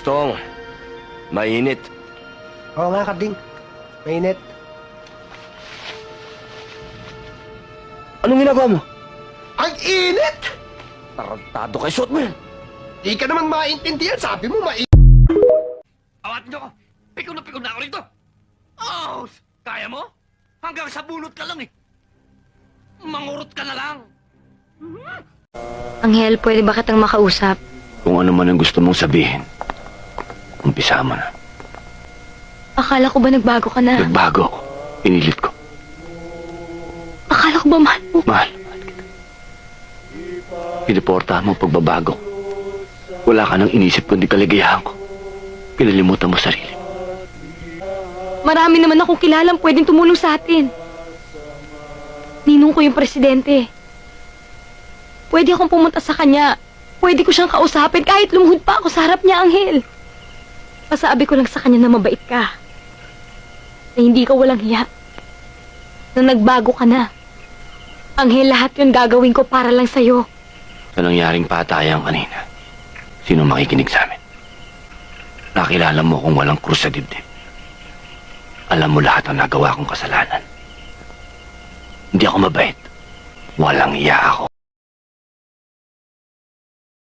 Gustong, mainit. Oo nga, Karding. Mainit. Anong ginagawa mo? Ang init! Tarantado kay suot mo yan. Di ka naman maintindihan. Sabi mo mainit. Awatin niyo ako! Pikon na ako rito! Oh! Kaya mo? Hanggang sa bunot ka lang eh! Mangurot ka na lang! Anghel, pwede ba kitang makausap? Kung ano man ang gusto mong sabihin, umpisa mo na. Akala ko ba nagbago ka na? Nagbago ako. Pinilit ko. Akala ko ba mahal mo? Mahal kita. Piniportahan mo ang pagbabago. Wala ka nang inisip kundi kaligayahan ko. Pinalimutan mo sarili mo. Marami naman akong kilalang pwedeng tumulong sa atin. Ninong ko yung presidente. Pwede akong pumunta sa kanya. Pwede ko siyang kausapin kahit lumuhod pa ako sa harap niya, Anghel. Pasabi ko lang sa kanya na mabait ka. Na hindi ka walang hiya. Na nagbago ka na. Anghel, lahat yun gagawin ko para lang sa'yo. Sa nangyaring patayan kanina, sino makikinig sa amin? Nakilala mo kung walang krus sa dibdib. Alam mo lahat ang nagawa kong kasalanan. Hindi ako mabait. Walang iya ako.